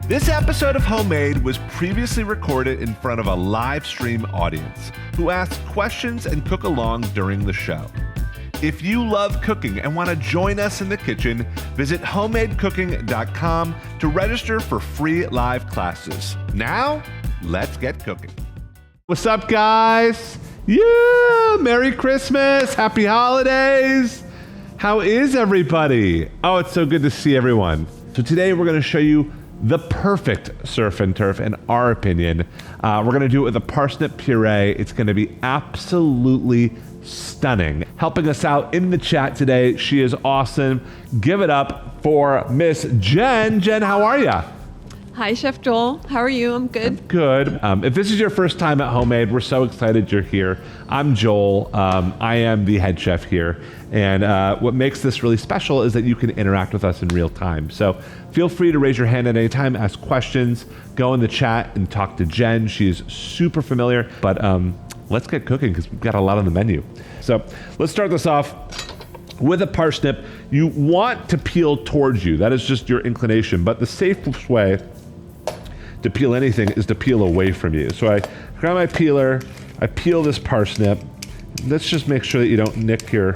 This episode of Homemade was previously recorded in front of a live stream audience who asked questions and cook along during the show. If you love cooking and want to join us in the kitchen, visit homemadecooking.com to register for free live classes. Now, let's get cooking. What's up, guys? Yeah, Merry Christmas, Happy Holidays. How is everybody? Oh, it's so good to see everyone. So today we're going to show you the perfect surf and turf, in our opinion. We're going to do it with a parsnip puree. It's going to be absolutely stunning. Helping us out in the chat today, she is awesome. Give it up for Miss Jen. Jen, how are ya? Hi, Chef Joel. How are you? I'm good. I'm good. If this is your first time at Homemade, we're so excited you're here. I'm Joel. I am the head chef here. And what makes this really special is that you can interact with us in real time. So feel free to raise your hand at any time, ask questions, go in the chat and talk to Jen. She's super familiar, but let's get cooking because we've got a lot on the menu. So let's start this off with a parsnip. You want to peel towards you. That is just your inclination, but the safest way to peel anything is to peel away from you. So I grab my peeler, I peel this parsnip. Let's just make sure that you don't nick your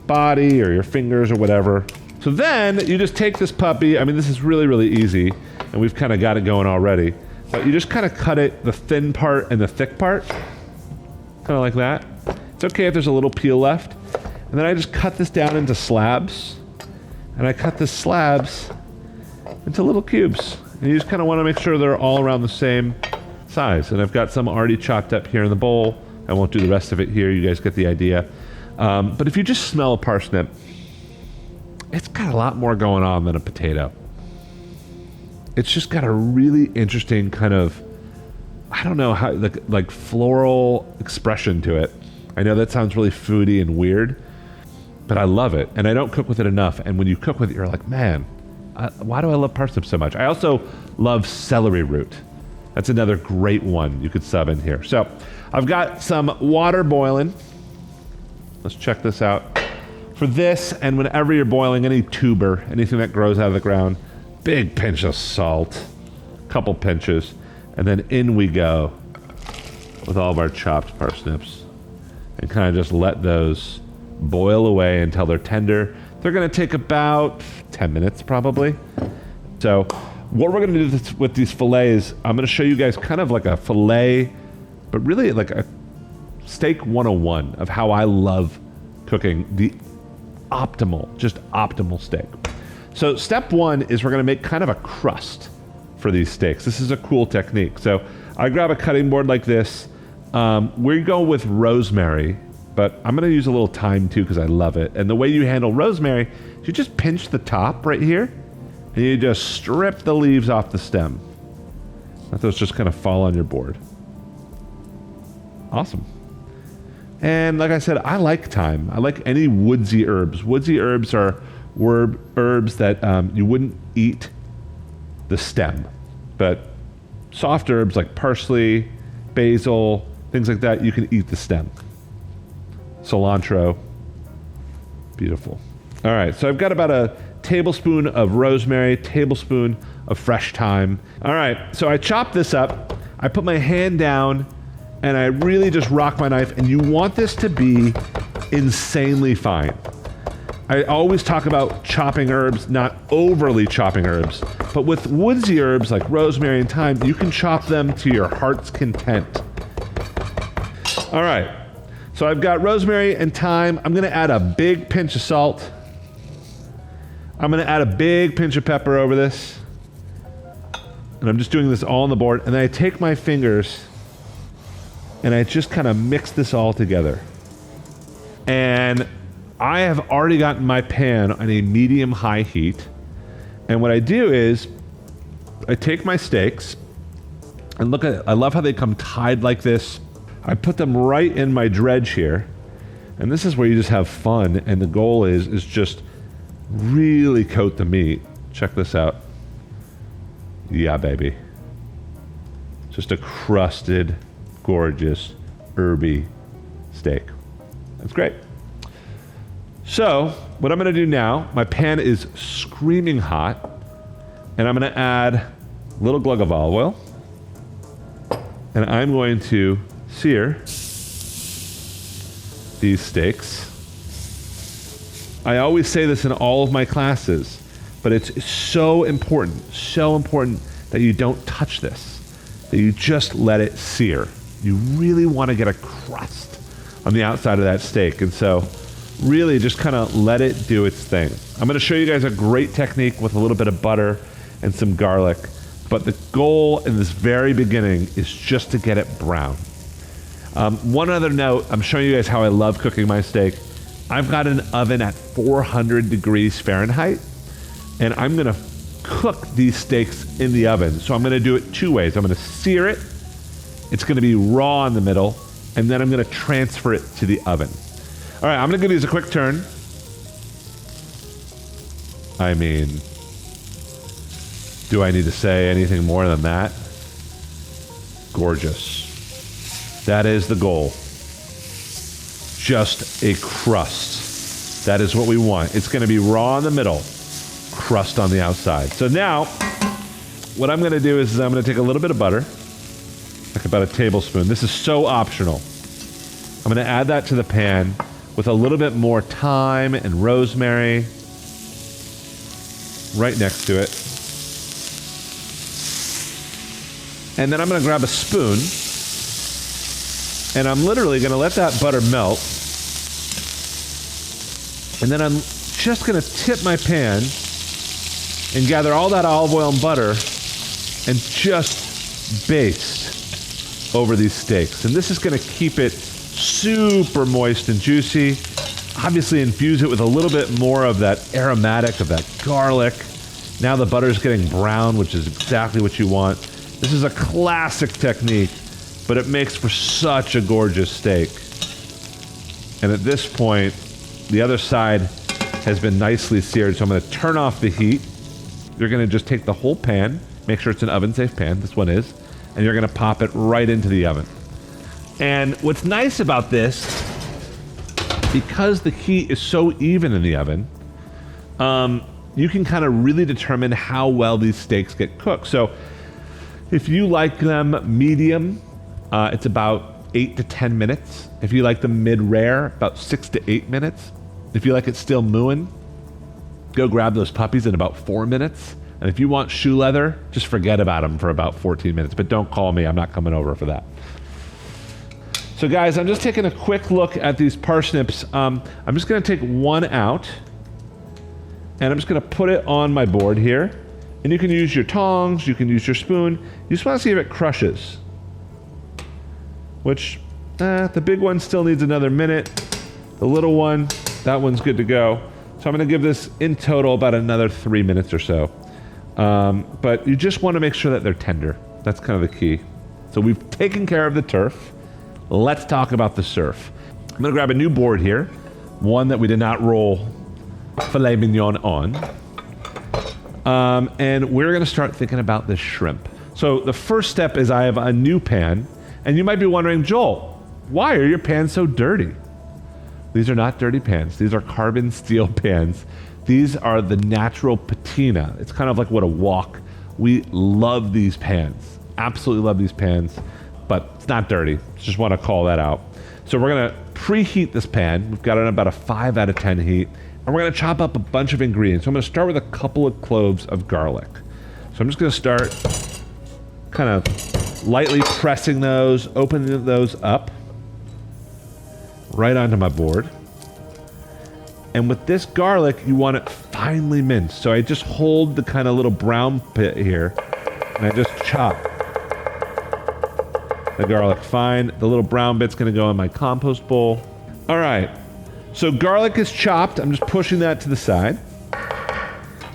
body or your fingers or whatever. So then you just take this puppy. I mean, this is really, really easy, and we've kind of got it going already. But you just kind of cut it, the thin part and the thick part, kind of like that. It's okay if there's a little peel left. And then I just cut this down into slabs, and I cut the slabs into little cubes. And you just kind of want to make sure they're all around the same size. And I've got some already chopped up here in the bowl. I won't do the rest of it here. You guys get the idea. But if you just smell a parsnip, it's got a lot more going on than a potato. It's just got a really interesting kind of, I don't know, how like floral expression to it. I know that sounds really foodie and weird, but I love it. And I don't cook with it enough. And when you cook with it, you're like, man, why do I love parsnips so much? I also love celery root. That's another great one you could sub in here. So I've got some water boiling. Let's check this out. For this, and whenever you're boiling any tuber, anything that grows out of the ground, big pinch of salt, couple pinches, and then in we go with all of our chopped parsnips. And kind of just let those boil away until they're tender. They're going to take about 10 minutes probably. So what we're going to do with these fillets, I'm going to show you guys kind of like a fillet, but really like a steak 101 of how I love cooking the optimal steak. So step one is we're going to make kind of a crust for these steaks. This is a cool technique. So I grab a cutting board like this. We go with rosemary, but I'm going to use a little thyme too because I love it. And the way you handle rosemary is you just pinch the top right here and you just strip the leaves off the stem. Let those just kind of fall on your board. Awesome. And like I said, I like thyme. I like any woodsy herbs. Woodsy herbs are herbs that you wouldn't eat the stem, but soft herbs like parsley, basil, things like that, you can eat the stem. Cilantro, beautiful. All right, so I've got about a tablespoon of rosemary, tablespoon of fresh thyme. All right, so I chop this up. I put my hand down and I really just rock my knife, and you want this to be insanely fine. I always talk about chopping herbs, not overly chopping herbs, but with woodsy herbs like rosemary and thyme, you can chop them to your heart's content. All right, so I've got rosemary and thyme. I'm gonna add a big pinch of salt. I'm gonna add a big pinch of pepper over this. And I'm just doing this all on the board. And then I take my fingers and I just kind of mix this all together. And I have already gotten my pan on a medium-high heat. And what I do is I take my steaks and look at it. I love how they come tied like this. I put them right in my dredge here. And this is where you just have fun. And the goal is just really coat the meat. Check this out. Yeah, baby. Just a crusted, gorgeous, herby steak. That's great. So what I'm going to do now, my pan is screaming hot, and I'm going to add little glug of olive oil. And I'm going to sear these steaks. I always say this in all of my classes, but it's so important that you don't touch this, that you just let it sear. You really want to get a crust on the outside of that steak. And so really just kind of let it do its thing. I'm going to show you guys a great technique with a little bit of butter and some garlic. But the goal in this very beginning is just to get it brown. One other note, I'm showing you guys how I love cooking my steak. I've got an oven at 400 degrees Fahrenheit, and I'm gonna cook these steaks in the oven. So I'm gonna do it two ways. I'm gonna sear it. It's gonna be raw in the middle, and then I'm gonna transfer it to the oven. All right, I'm gonna give these a quick turn. I mean, do I need to say anything more than that? Gorgeous. That is the goal. Just a crust. That is what we want. It's going to be raw in the middle, crust on the outside. So now, what I'm going to do is I'm going to take a little bit of butter, like about a tablespoon. This is so optional. I'm going to add that to the pan with a little bit more thyme and rosemary right next to it. And then I'm going to grab a spoon, and I'm literally going to let that butter melt. And then I'm just going to tip my pan and gather all that olive oil and butter and just baste over these steaks. And this is going to keep it super moist and juicy. Obviously infuse it with a little bit more of that aromatic of that garlic. Now the butter's getting brown, which is exactly what you want. This is a classic technique, but it makes for such a gorgeous steak. And at this point, the other side has been nicely seared, so I'm going to turn off the heat. You're going to just take the whole pan, make sure it's an oven-safe pan, this one is, and you're going to pop it right into the oven. And what's nice about this, because the heat is so even in the oven, you can kind of really determine how well these steaks get cooked. So if you like them medium, it's about 8 to 10 minutes. If you like them mid-rare, about 6 to 8 minutes. If you like it still mooing, go grab those puppies in about 4 minutes. And if you want shoe leather, just forget about them for about 14 minutes. But don't call me, I'm not coming over for that. So guys, I'm just taking a quick look at these parsnips. I'm just gonna take one out, and I'm just gonna put it on my board here. And you can use your tongs, you can use your spoon. You just wanna see if it crushes. Which, the big one still needs another minute. The little one, that one's good to go. So I'm gonna give this in total about another 3 minutes or so. But you just wanna make sure that they're tender. That's kind of the key. So we've taken care of the turf. Let's talk about the surf. I'm gonna grab a new board here. One that we did not roll filet mignon on. And we're gonna start thinking about this shrimp. So the first step is I have a new pan, and you might be wondering, Joel, why are your pans so dirty? These are not dirty pans. These are carbon steel pans. These are the natural patina. It's kind of like what a wok. We love these pans. Absolutely love these pans, but it's not dirty. Just want to call that out. So we're gonna preheat this pan. We've got it at about a 5 out of 10 heat. And we're gonna chop up a bunch of ingredients. So I'm gonna start with a couple of cloves of garlic. So I'm just gonna start kind of lightly pressing those, opening those up right onto my board. And with this garlic, you want it finely minced. So I just hold the kind of little brown bit here, and I just chop the garlic fine. The little brown bit's gonna go in my compost bowl. All right. So garlic is chopped. I'm just pushing that to the side.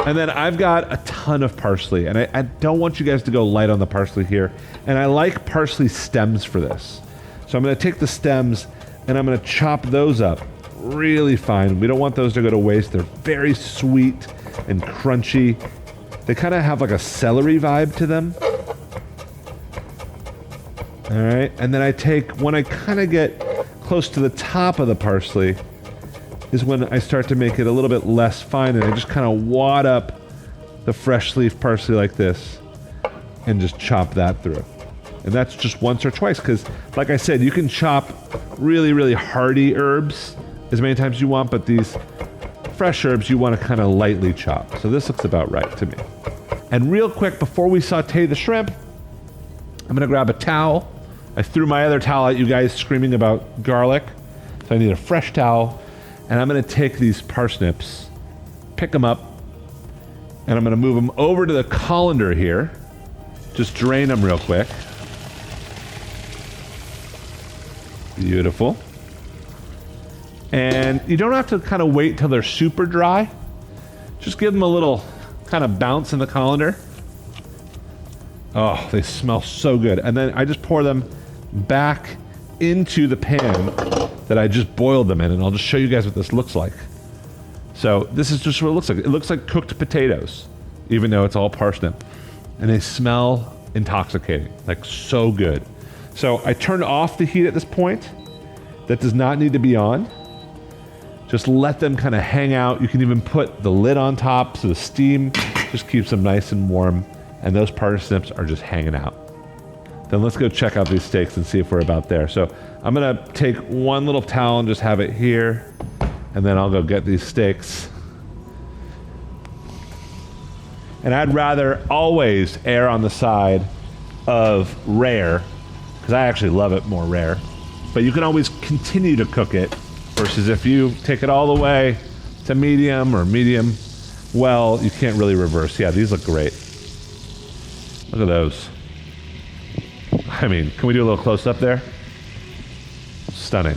And then I've got a ton of parsley. And I don't want you guys to go light on the parsley here. And I like parsley stems for this. So I'm going to take the stems and I'm going to chop those up really fine. We don't want those to go to waste. They're very sweet and crunchy. They kind of have like a celery vibe to them. All right. And then I take, when I kind of get close to the top of the parsley, is when I start to make it a little bit less fine, and I just kind of wad up the fresh leaf parsley like this and just chop that through. And that's just once or twice, because like I said, you can chop really, really hearty herbs as many times as you want, but these fresh herbs you want to kind of lightly chop. So this looks about right to me. And real quick, before we saute the shrimp, I'm gonna grab a towel. I threw my other towel at you guys screaming about garlic, so I need a fresh towel. And I'm gonna take these parsnips, pick them up, and I'm gonna move them over to the colander here. Just drain them real quick. Beautiful. And you don't have to kind of wait till they're super dry. Just give them a little kind of bounce in the colander. Oh, they smell so good. And then I just pour them back into the pan that I just boiled them in, and I'll just show you guys what this looks like. So this is just what it looks like. It looks like cooked potatoes, even though it's all parsnip. And they smell intoxicating, like so good. So I turned off the heat at this point. That does not need to be on. Just let them kind of hang out. You can even put the lid on top so the steam just keeps them nice and warm. And those parsnips are just hanging out. Then let's go check out these steaks and see if we're about there. So I'm gonna take one little towel and just have it here, and then I'll go get these steaks. And I'd rather always err on the side of rare, because I actually love it more rare. But you can always continue to cook it, versus if you take it all the way to medium or medium well, you can't really reverse. Yeah, these look great. Look at those. I mean, can we do a little close up there? Stunning.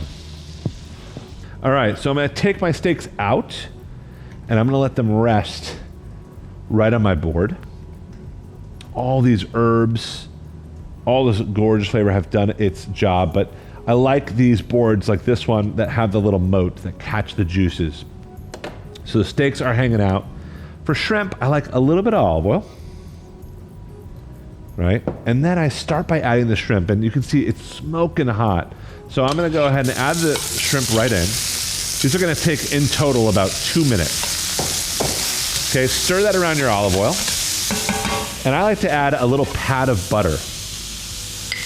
All right, so I'm gonna take my steaks out and I'm gonna let them rest right on my board. All these herbs, all this gorgeous flavor have done its job, but I like these boards like this one that have the little moat that catch the juices. So the steaks are hanging out. For shrimp, I like a little bit of olive oil. Right? And then I start by adding the shrimp, and you can see it's smoking hot. So I'm gonna go ahead and add the shrimp right in. These are gonna take in total about 2 minutes. Okay, stir that around your olive oil. And I like to add a little pat of butter.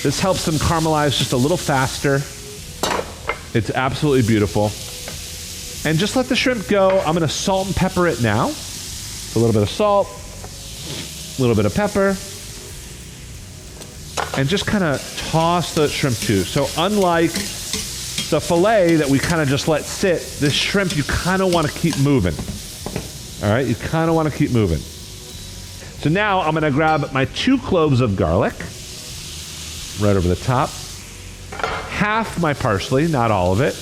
This helps them caramelize just a little faster. It's absolutely beautiful. And just let the shrimp go. I'm gonna salt and pepper it now. A little bit of salt, a little bit of pepper, and just kind of toss the shrimp too. So unlike the filet that we kind of just let sit, this shrimp you kind of want to keep moving. All right, you kind of want to keep moving. So now I'm gonna grab my 2 cloves of garlic, right over the top, half my parsley, not all of it,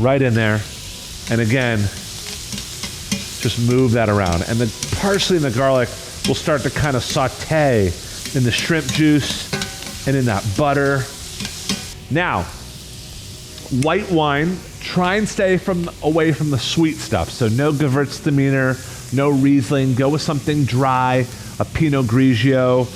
right in there, and again, just move that around. And the parsley and the garlic will start to kind of saute in the shrimp juice and in that butter. Now, white wine, try and stay away from the sweet stuff. So no Gewürztraminer, no Riesling. Go with something dry, a Pinot Grigio.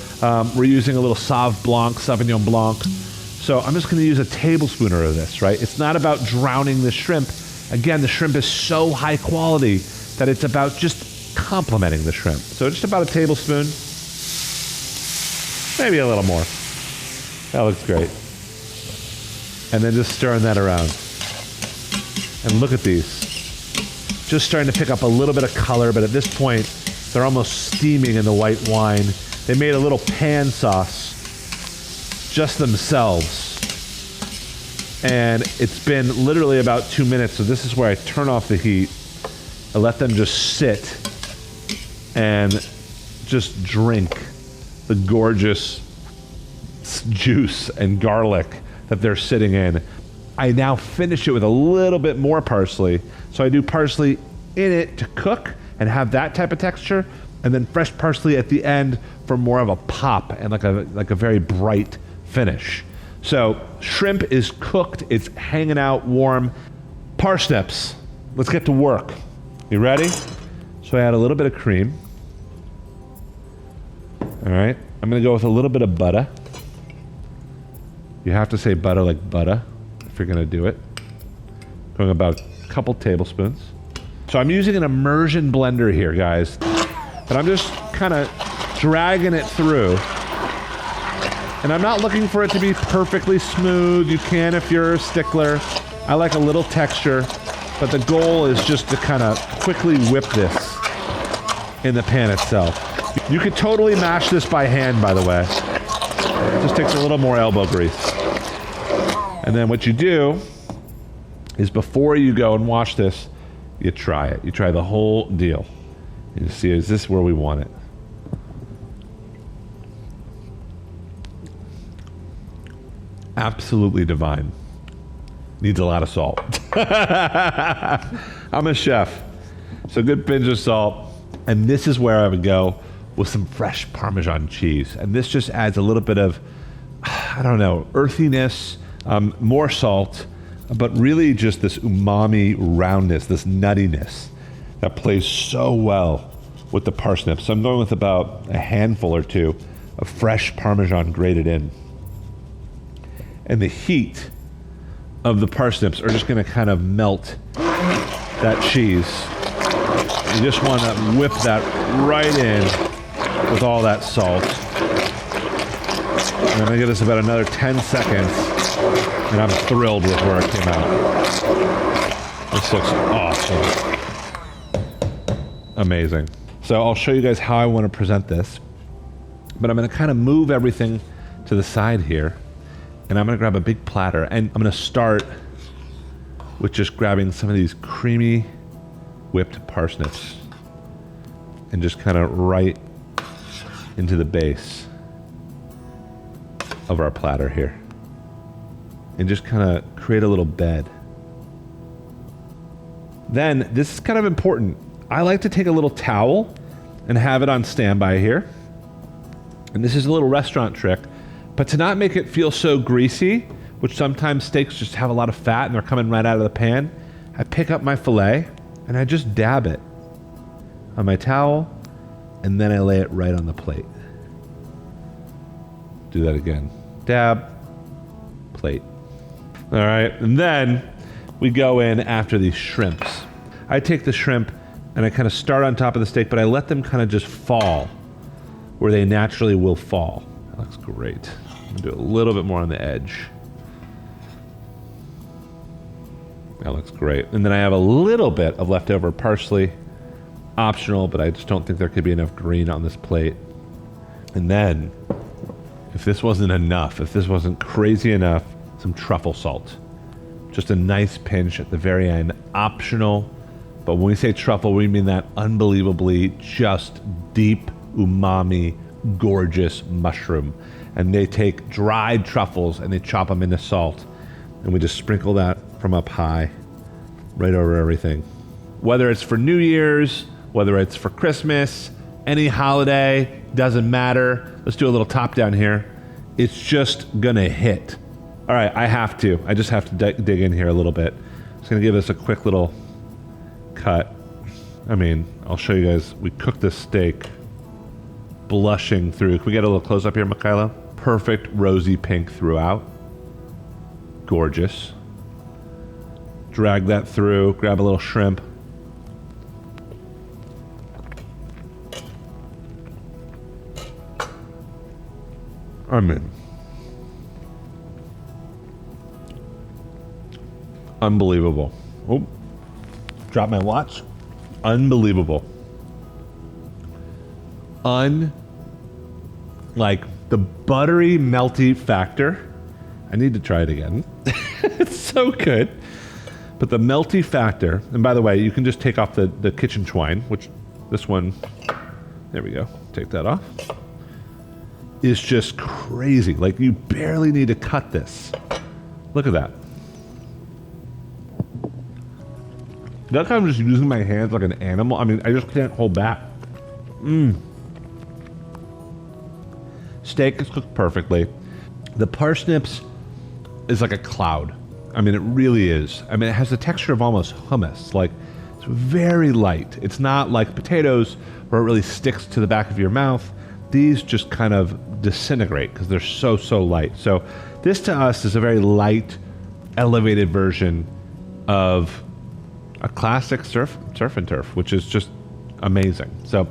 We're using a little Sauv Blanc, Sauvignon Blanc. So I'm just gonna use a tablespoon of this, right? It's not about drowning the shrimp. Again, the shrimp is so high quality that it's about just complementing the shrimp. So just about a tablespoon, maybe a little more. That looks great. And then just stirring that around. And look at these. Just starting to pick up a little bit of color, but at this point, they're almost steaming in the white wine. They made a little pan sauce just themselves. And it's been literally about 2 minutes, so this is where I turn off the heat. I let them just sit and just drink the gorgeous juice and garlic that they're sitting in. I now finish it with a little bit more parsley. So I do parsley in it to cook and have that type of texture, and then fresh parsley at the end for more of a pop and like a very bright finish. So shrimp is cooked, it's hanging out warm. Parsnips, let's get to work. You ready? So I add a little bit of cream. All right, I'm gonna go with a little bit of butter. You have to say butter like butter if you're gonna do it. Going about a couple tablespoons. So I'm using an immersion blender here, guys. But I'm just kind of dragging it through. And I'm not looking for it to be perfectly smooth. You can if you're a stickler. I like a little texture, but the goal is just to kind of quickly whip this in the pan itself. You could totally mash this by hand, by the way. It just takes a little more elbow grease. And then what you do is before you go and wash this, you try it. You try the whole deal. You see, is this where we want it? Absolutely divine. Needs a lot of salt. I'm a chef, so good pinch of salt. And this is where I would go with some fresh Parmesan cheese. And this just adds a little bit of, I don't know, earthiness, more salt, but really just this umami roundness, this nuttiness that plays so well with the parsnips. So I'm going with about a handful or two of fresh Parmesan grated in. And the heat of the parsnips are just going to kind of melt that cheese. You just want to whip that right in with all that salt. And I'm going to give this about another 10 seconds, and I'm thrilled with where it came out. This looks awesome. Amazing. So I'll show you guys how I want to present this, but I'm going to kind of move everything to the side here. And I'm going to grab a big platter, and I'm going to start with just grabbing some of these creamy whipped parsnips and just kind of right into the base of our platter here. And just kind of create a little bed. Then, this is kind of important. I like to take a little towel and have it on standby here. And this is a little restaurant trick. But to not make it feel so greasy, which sometimes steaks just have a lot of fat and they're coming right out of the pan, I pick up my filet and I just dab it on my towel, and then I lay it right on the plate. Do that again. Dab, plate. All right, and then we go in after these shrimps. I take the shrimp and I kind of start on top of the steak, but I let them kind of just fall where they naturally will fall. That looks great. I'm gonna do a little bit more on the edge. That looks great. And then I have a little bit of leftover parsley. Optional, but I just don't think there could be enough green on this plate. And then, if this wasn't enough, if this wasn't crazy enough, some truffle salt. Just a nice pinch at the very end. Optional, but when we say truffle, we mean that unbelievably just deep umami, gorgeous mushroom. And they take dried truffles and they chop them into salt, and we just sprinkle that from up high right over everything. Whether it's for New Year's, whether it's for Christmas, any holiday, doesn't matter. Let's do a little top down here. It's just gonna hit. All right, I just have to dig in here a little bit. Just gonna give this a quick little cut. I mean, I'll show you guys, we cooked this steak blushing through. Can we get a little close up here, Michaela? Perfect rosy pink throughout. Gorgeous. Drag that through, grab a little shrimp. I mean, unbelievable. Oh, drop my watch. Unbelievable. Like the buttery, melty factor. I need to try it again. It's so good. But the melty factor, and by the way, you can just take off the kitchen twine, which this one, there we go, take that off, is just crazy. Like you barely need to cut this. Look at that. That kind of just using my hands like an animal. I mean, I just can't hold back. Steak is cooked perfectly. The parsnips is like a cloud. I mean, it really is. I mean, it has the texture of almost hummus. Like, it's very light. It's not like potatoes where it really sticks to the back of your mouth. These just kind of disintegrate because they're so light. So this to us is a very light, elevated version of a classic surf and turf, which is just amazing. So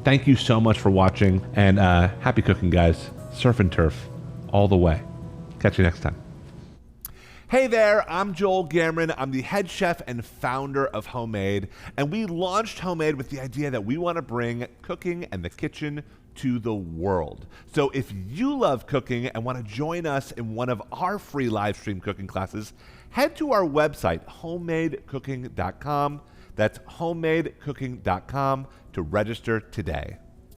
Thank you so much for watching, and happy cooking, guys. Surf and turf all the way. Catch you next time. Hey there, I'm Joel Gamoran. I'm the head chef and founder of Homemade, and we launched Homemade with the idea that we want to bring cooking and the kitchen to the world. So if you love cooking and want to join us in one of our free live stream cooking classes, head to our website, homemadecooking.com. That's homemadecooking.com to register today.